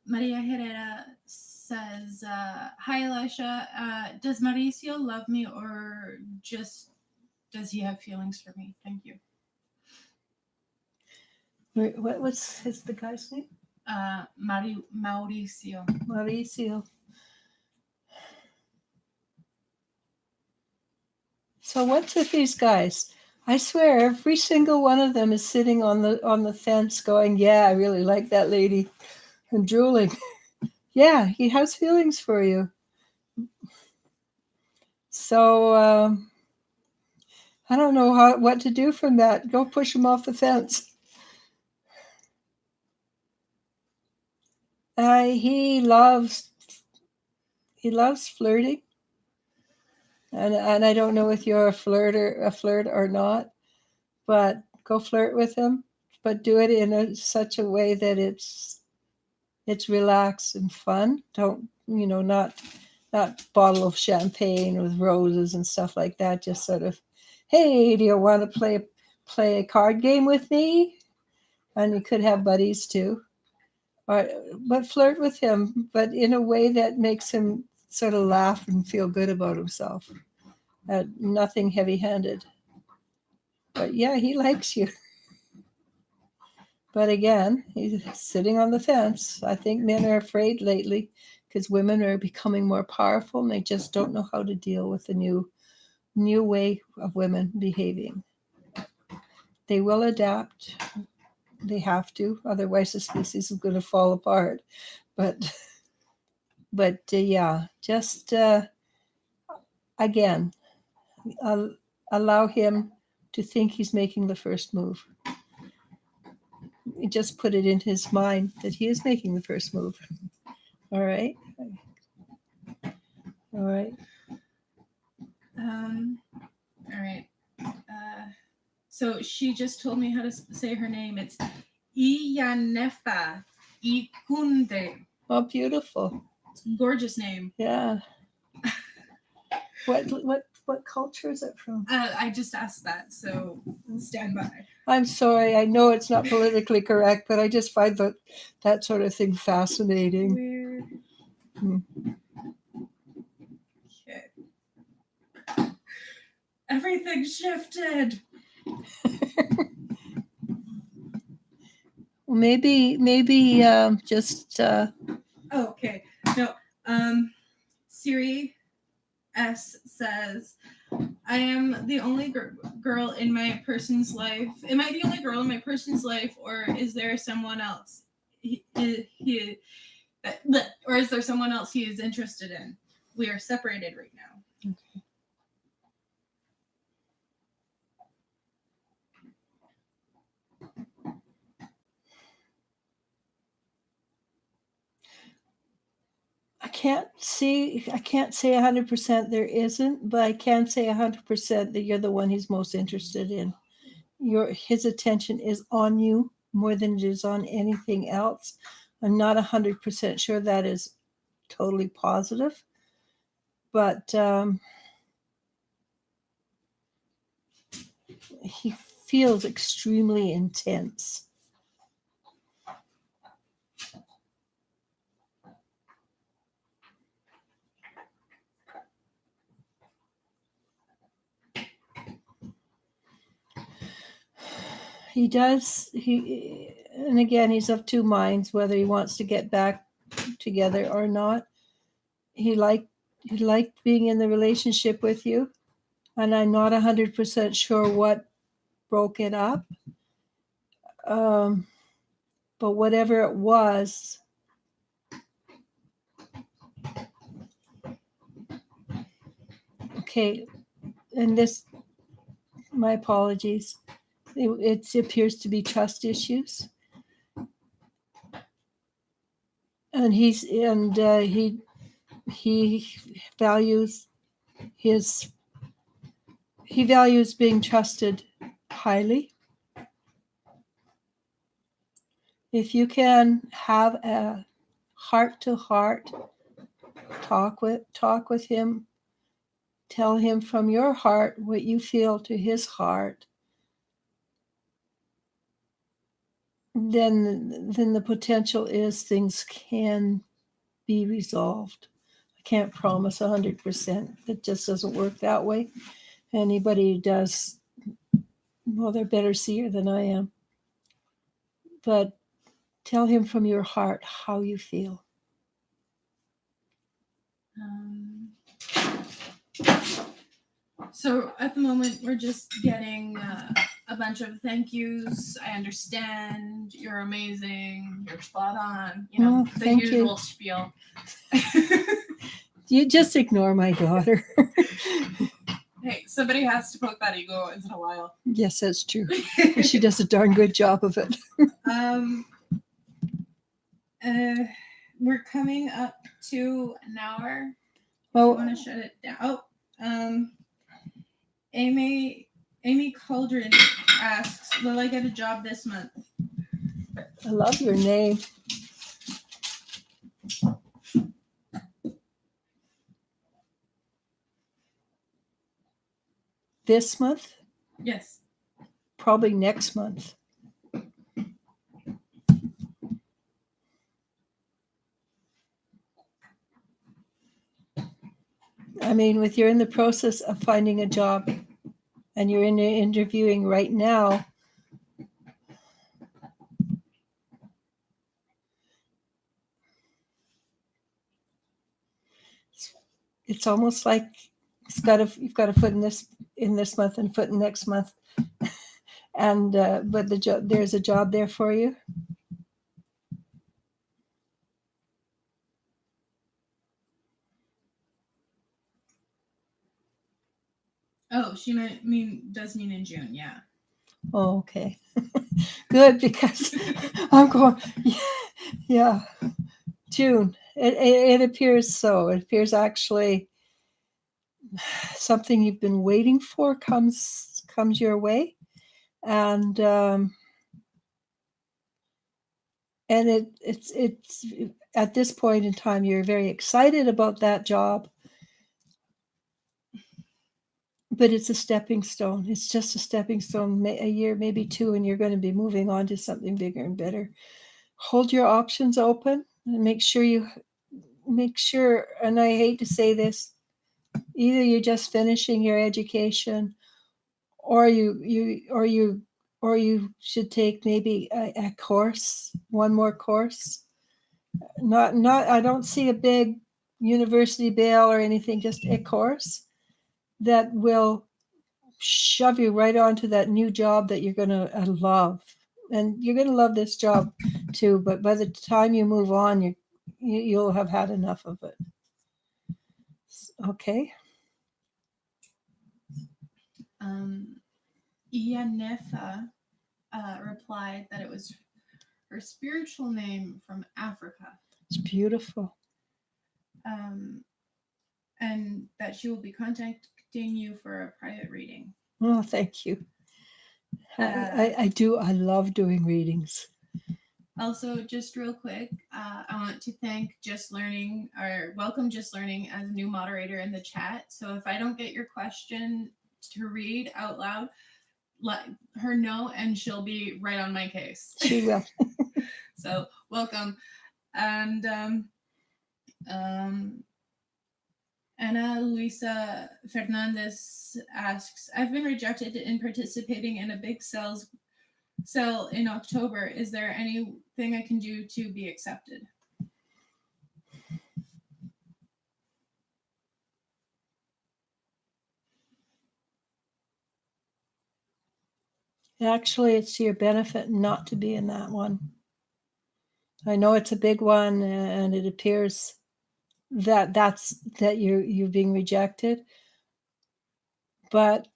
Maria Herrera says, hi, Elisha. Does Mauricio love me or just does he have feelings for me? Thank you. What's the guy's name? Mauricio. Mauricio. So what's with these guys? I swear every single one of them is sitting on the fence going, yeah, I really like that lady, and drooling. Yeah, he has feelings for you. So I don't know what to do from that. Go push him off the fence. He loves flirting. And I don't know if you're a flirt or not, but go flirt with him, but do it in such a way that it's relaxed and fun. Don't, not bottle of champagne with roses and stuff like that. Just sort of, hey, do you want to play a card game with me? And you could have buddies too. But flirt with him, but in a way that makes him sort of laugh and feel good about himself. Nothing heavy-handed. But yeah, he likes you. But again, he's sitting on the fence. I think men are afraid lately because women are becoming more powerful and they just don't know how to deal with the new way of women behaving. They will adapt. They have to, otherwise the species is going to fall apart. But yeah, just again, allow him to think he's making the first move. Just put it in his mind that he is making the first move. All right. All right. All right. So she just told me how to say her name. It's Iyanefa Ikunde. Oh, beautiful. It's a gorgeous name. Yeah. What culture is it from? I just asked that, so stand by. I'm sorry. I know it's not politically correct, but I just find that sort of thing fascinating. Weird. Okay. Everything shifted. Maybe just. Okay. No. Siri S says, I am the only girl in my person's life. Am I the only girl in my person's life, or is there someone else? Or is there someone else he is interested in? We are separated right now. Okay. can't say 100% there isn't, but I can say 100% that you're the one he's most interested in. His attention is on you more than it is on anything else. I'm not 100% sure that is totally positive, but he feels extremely intense. He does. And again, he's of two minds whether he wants to get back together or not. He liked being in the relationship with you, and I'm not 100% sure what broke it up. But whatever it was, okay, and this, my apologies. It appears to be trust issues, and he values being trusted highly. If you can have a heart-to-heart talk with him, tell him from your heart what you feel to his heart, then the potential is things can be resolved. I can't promise 100%. It just doesn't work that way. Anybody who does, well, they're better seer than I am. But tell him from your heart how you feel. So at the moment, we're just getting a bunch of thank yous. I understand. You're amazing. You're spot on. You know, the thank usual you. spiel. You just ignore my daughter. Hey, somebody has to poke that ego once in a while. Yes, that's true. She does a darn good job of it. We're coming up to an hour. Oh, I want to shut it down. Amy Cauldron asks, will I get a job this month? I love your name. This month? Yes. Probably next month. I mean, you're in the process of finding a job and you're interviewing right now, it's almost like you've got a foot in this month and foot in next month, and but there's a job there for you. Oh, she does mean in June, yeah. Oh, okay. Good, because I'm going, yeah, June. It appears so. It appears actually something you've been waiting for comes your way, and it's at this point in time you're very excited about that job, but it's a stepping stone. It's just a stepping stone. A year, maybe two, and you're going to be moving on to something bigger and better. Hold your options open and make sure, and I hate to say this, either you're just finishing your education or you should take maybe a course, one more course. Not I don't see a big university bail or anything, just a course that will shove you right onto that new job that you're going to love. And you're going to love this job too, but by the time you move on, you'll have had enough of it. Okay. Ianefa replied that it was her spiritual name from Africa. It's beautiful. and that she will be contacting you for a private reading. Oh, thank you. I do. I love doing readings. Also, just real quick, I want to thank Just Learning, or welcome Just Learning as a new moderator in the chat. So if I don't get your question to read out loud, let her know and she'll be right on my case. She will. So welcome. And Ana Luisa Fernandez asks, I've been rejected in participating in a big sale in October. Is there anything I can do to be accepted? Actually, it's to your benefit not to be in that one. I know it's a big one, and it appears that you're being rejected. But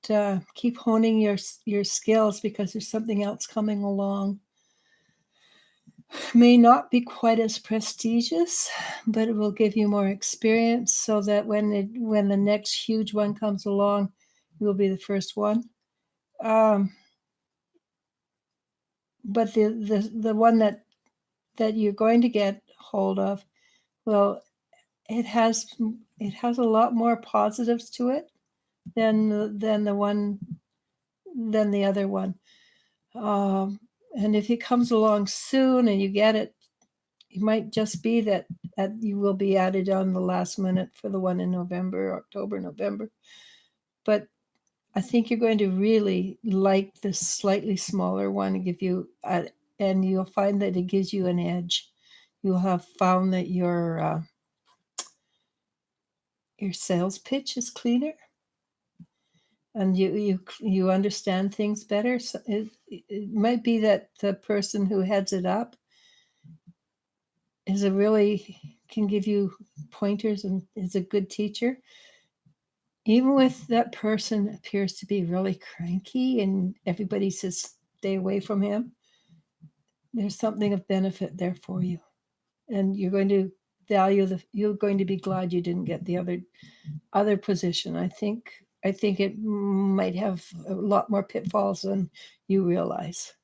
keep honing your skills, because there's something else coming along. May not be quite as prestigious, but it will give you more experience, so that when the next huge one comes along, you will be the first one. But the one that you're going to get hold of, well, it has a lot more positives to it than the other one. And if it comes along soon and you get it, it might just be that you will be added on the last minute for the one in October, November. But I think you're going to really like this slightly smaller one and and you'll find that it gives you an edge. You'll have found that your sales pitch is cleaner, and you understand things better. So it might be that the person who heads it up can give you pointers and is a good teacher. Even with that person appears to be really cranky and everybody says stay away from him, there's something of benefit there for you, and you're going to you're going to be glad you didn't get the other position. I think it might have a lot more pitfalls than you realize.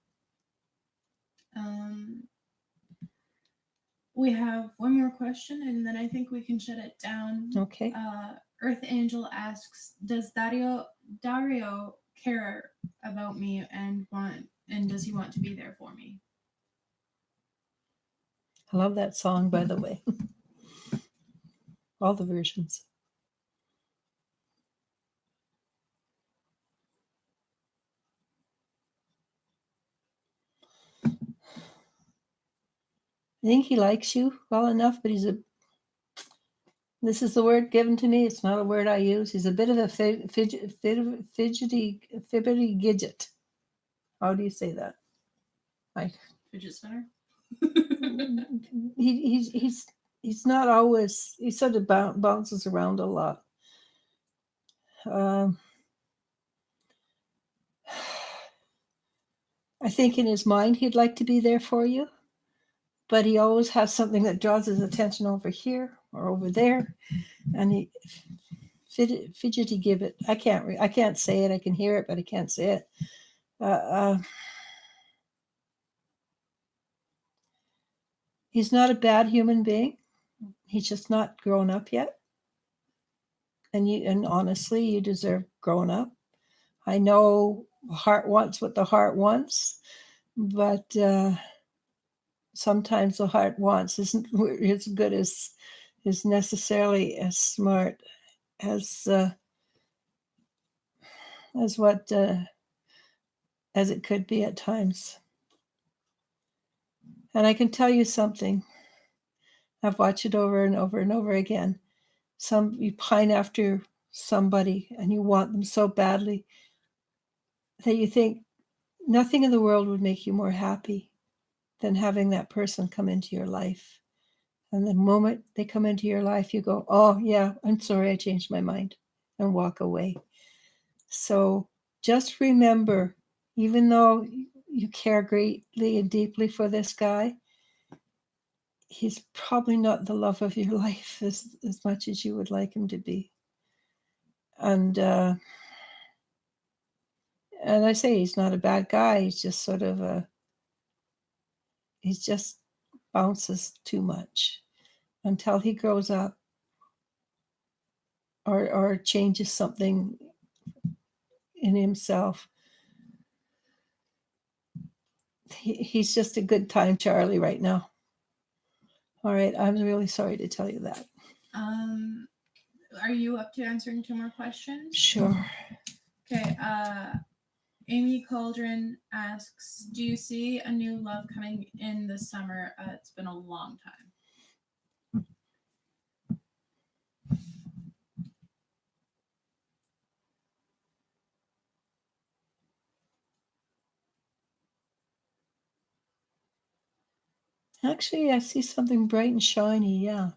We have one more question, and then I think we can shut it down. Okay. Earth Angel asks, does Dario care about me and does he want to be there for me? I love that song, by the way. All the versions. I think he likes you well enough, but this is the word given to me. It's not a word I use. He's a bit of a fidgety gidget. How do you say that? Fidget spinner? He's not always, he sort of bounces around a lot. I think in his mind he'd like to be there for you, but he always has something that draws his attention over here or over there, and he fidgety gibbet. I can't say it. I can hear it, but I can't say it. He's not a bad human being. He's just not grown up yet. And honestly, you deserve grown up. I know heart wants what the heart wants, but sometimes the heart wants isn't as good as is necessarily as smart as what as it could be at times. And I can tell you something. I've watched it over and over and over again. You pine after somebody and you want them so badly that you think nothing in the world would make you more happy than having that person come into your life. And the moment they come into your life, you go, oh, yeah, I'm sorry, I changed my mind, and walk away. So just remember, even though you care greatly and deeply for this guy, he's probably not the love of your life as much as you would like him to be. And I say he's not a bad guy. He's just sort of he just bounces too much until he grows up or changes something in himself. He's just a good time Charlie right now. All right, I'm really sorry to tell you that. Are you up to answering 2 more questions? Sure. Okay. Amy Cauldron asks, do you see a new love coming in this summer? It's been a long time. Actually, I see something bright and shiny, yeah.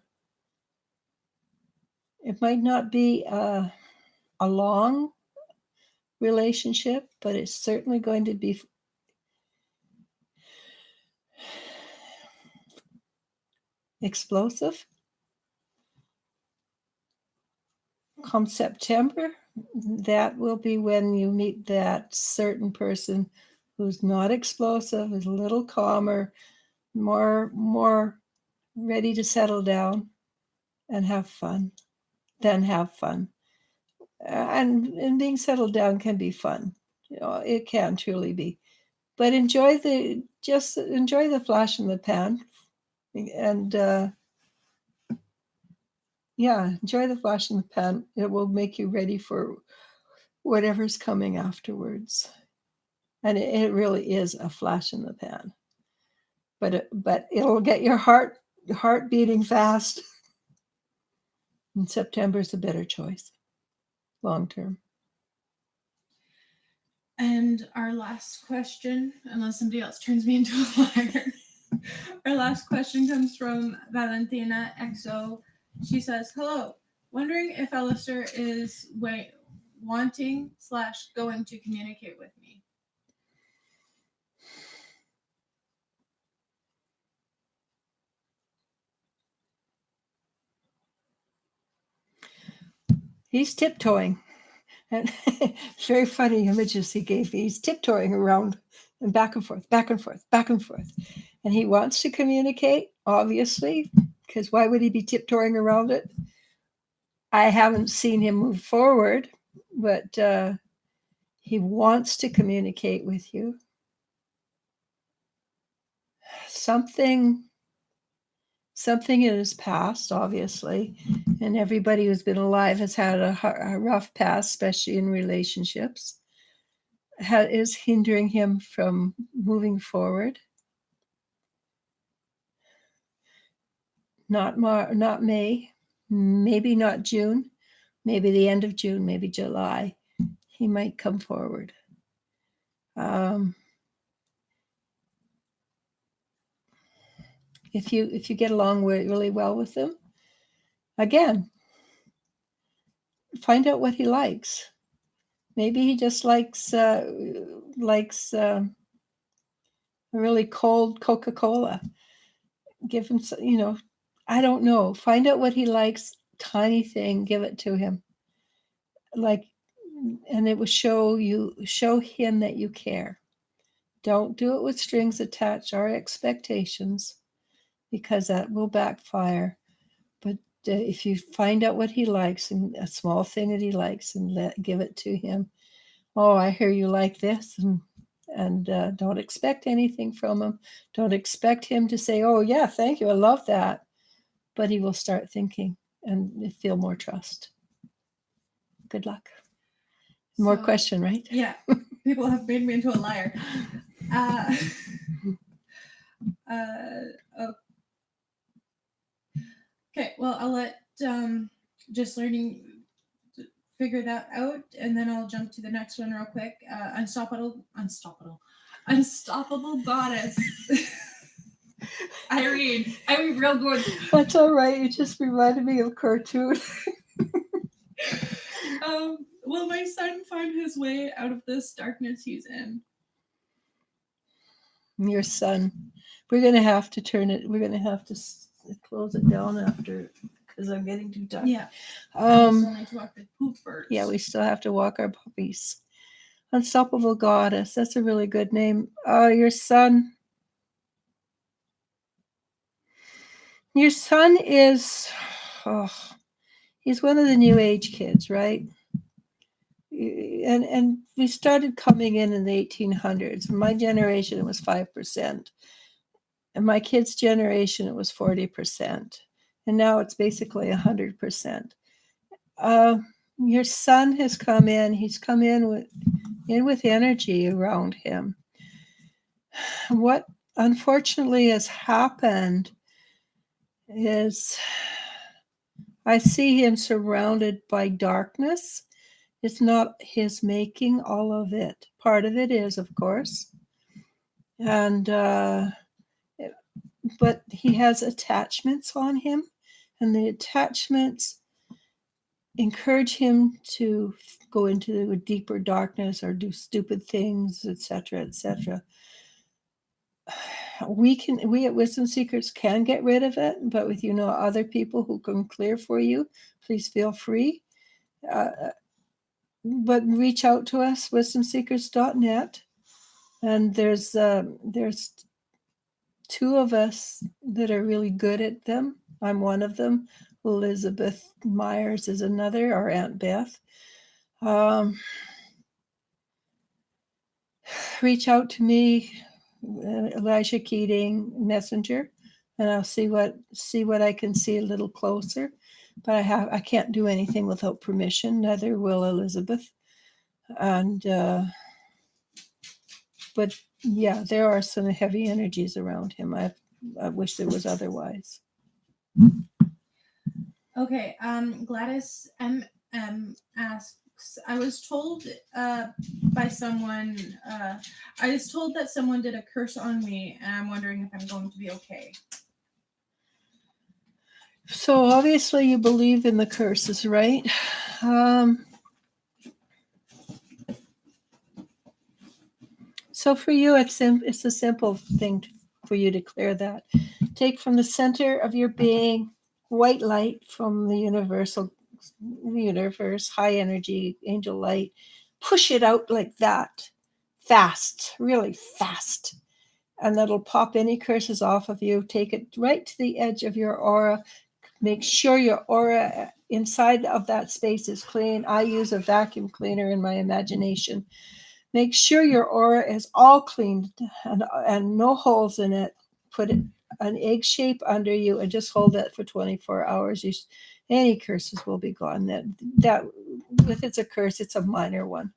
It might not be a long relationship, but it's certainly going to be explosive. Come September, that will be when you meet that certain person who's not explosive, is a little calmer, more ready to settle down and have fun. And being settled down can be fun. It can truly be. But enjoy the flash in the pan, and enjoy the flash in the pan. It will make you ready for whatever's coming afterwards. And it really is a flash in the pan. But it'll get your heart beating fast. And September's a better choice, long term. And our last question, unless somebody else turns me into a liar, our last question comes from Valentina XO. She says, hello, wondering if Alistair is wanting/going to communicate with me. He's tiptoeing. And very funny images he gave me. He's tiptoeing around and back and forth, back and forth, back and forth. And he wants to communicate, obviously, because why would he be tiptoeing around it? I haven't seen him move forward, but he wants to communicate with you. Something in his past, obviously, and everybody who's been alive has had a rough past, especially in relationships, is hindering him from moving forward. Not May, maybe not June, maybe the end of June, maybe July. He might come forward. If you get along really well with him, again, find out what he likes. Maybe he just likes a really cold Coca-Cola. Give him, I don't know. Find out what he likes. Tiny thing, give it to him. And it will show him that you care. Don't do it with strings attached or expectations, because that will backfire. But if you find out what he likes, and a small thing that he likes, and give it to him. Oh, I hear you like this, and don't expect anything from him. Don't expect him to say, oh yeah, thank you, I love that. But he will start thinking and feel more trust. Good luck. More question, right? Yeah. People have made me into a liar. Okay, well, I'll let Just Learning figure that out, and then I'll jump to the next one real quick. Unstoppable Goddess. Irene, real good. That's all right. You just reminded me of a cartoon. Will my son find his way out of this darkness he's in? Your son. We're going to have to turn it. We're going to have to close it down after because I'm getting too tired. Yeah. I still Um, need to walk the poop birds. yeah, we still have to walk our puppies. Unstoppable Goddess. That's a really good name. Your son. Your son is. Oh, he's one of the new age kids, right? And we started coming in the 1800s. In my generation, it was 5%. In my kids' generation, it was 40%. And now it's basically 100%. Your son has come in. He's come in with energy around him. What unfortunately has happened is I see him surrounded by darkness. It's not his making, all of it. Part of it is, of course. And but he has attachments on him, and the attachments encourage him to go into a deeper darkness or do stupid things, etc., etc. We at Wisdom Seekers can get rid of it, but with other people who can clear for you, please feel free. But reach out to us, wisdomseekers.net, and there's two of us that are really good at them. I'm one of them. Elizabeth Myers is another, our Aunt Beth. Reach out to me, Elijah Keating Messenger, and I'll see what I can see a little closer. But I can't do anything without permission. Neither will Elizabeth. And but yeah, there are some heavy energies around him. I wish there was otherwise. Okay. Gladys M asks, I was told by someone, I was told that someone did a curse on me, and I'm wondering if I'm going to be okay. So obviously you believe in the curses, right? So for you, it's a simple thing for you to clear that. Take from the center of your being white light from the universe, high energy, angel light. Push it out like that, fast, really fast. And that'll pop any curses off of you. Take it right to the edge of your aura. Make sure your aura inside of that space is clean. I use a vacuum cleaner in my imagination. Make sure your aura is all cleaned and no holes in it. Put it an egg shape under you and just hold that for 24 hours. Any curses will be gone. That if it's a curse, it's a minor one.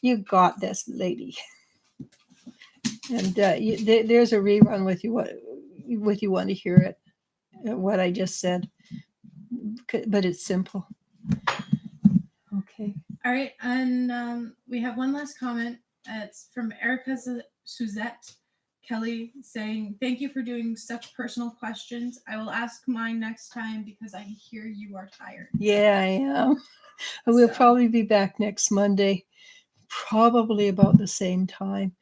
You got this, lady. And there's a rerun with you want to hear it. What I just said, but it's simple. Okay. All right, and we have one last comment. It's from Erica Suzette Kelly saying, "Thank you for doing such personal questions. I will ask mine next time because I hear you are tired." Yeah, I am. We'll probably be back next Monday, probably about the same time.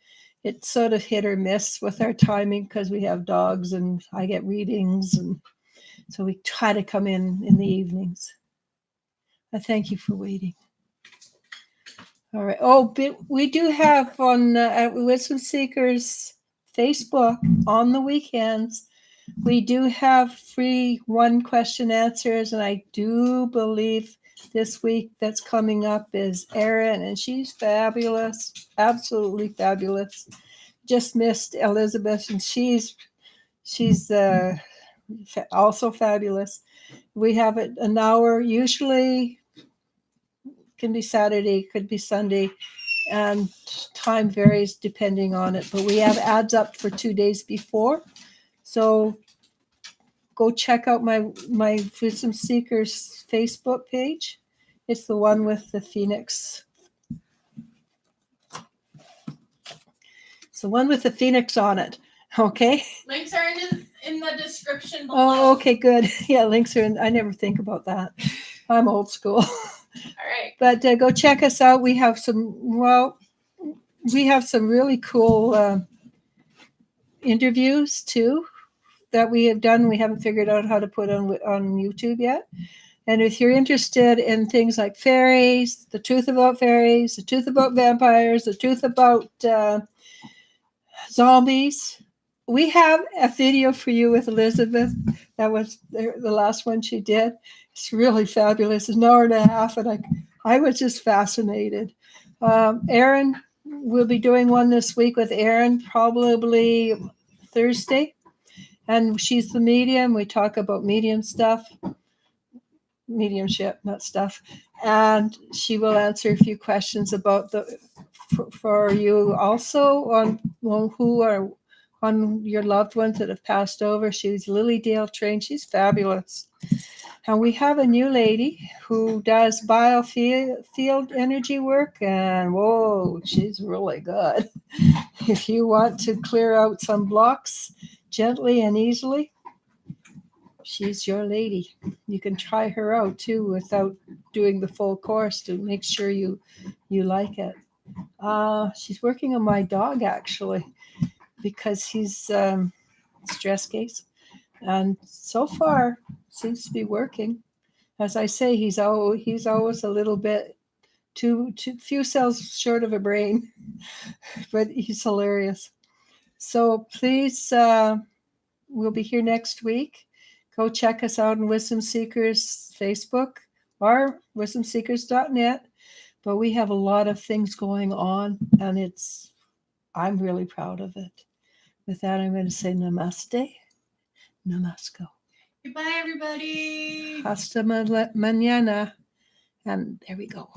It's sort of hit or miss with our timing because we have dogs and I get readings, and so we try to come in the evenings. I thank you for waiting. All right. Oh, we do have on at Wisdom Seekers Facebook on the weekends. We do have free one question answers, and I do believe this week that's coming up is Erin, and she's fabulous, absolutely fabulous. Just missed Elizabeth, and she's also fabulous. We have it an hour, usually can be Saturday, could be Sunday, and time varies depending on it. But we have ads up for 2 days before, so go check out my Wisdom Seekers Facebook page. It's the one with the phoenix. It's the one with the phoenix on it. Okay. Links are in the description below. Oh, okay, good. Yeah, links are in. I never think about that. I'm old school. All right. But go check us out. We have some really cool interviews too. that we have done. We haven't figured out how to put on YouTube yet. And if you're interested in things like fairies, the truth about fairies, the truth about vampires, the truth about zombies, we have a video for you with Elizabeth. That was the last one she did. It's really fabulous. It's an hour and a half, and I was just fascinated. Erin, we'll be doing one this week with Erin, probably Thursday. And she's the medium. We talk about medium stuff, mediumship, not stuff. And she will answer a few questions about for you also on who are on your loved ones that have passed over. She's Lilydale trained. She's fabulous. And we have a new lady who does biofield energy work, and whoa, she's really good. If you want to clear out some blocks gently and easily, she's your lady. You can try her out too without doing the full course to make sure you like it. She's working on my dog actually because he's stress case, and so far seems to be working. As I say, he's always a little bit too few cells short of a brain, but he's hilarious. So please, we'll be here next week. Go check us out on Wisdom Seekers Facebook or wisdomseekers.net. But we have a lot of things going on, and I'm really proud of it. With that, I'm going to say namaste, namasko. Goodbye, everybody. Hasta mañana. And there we go.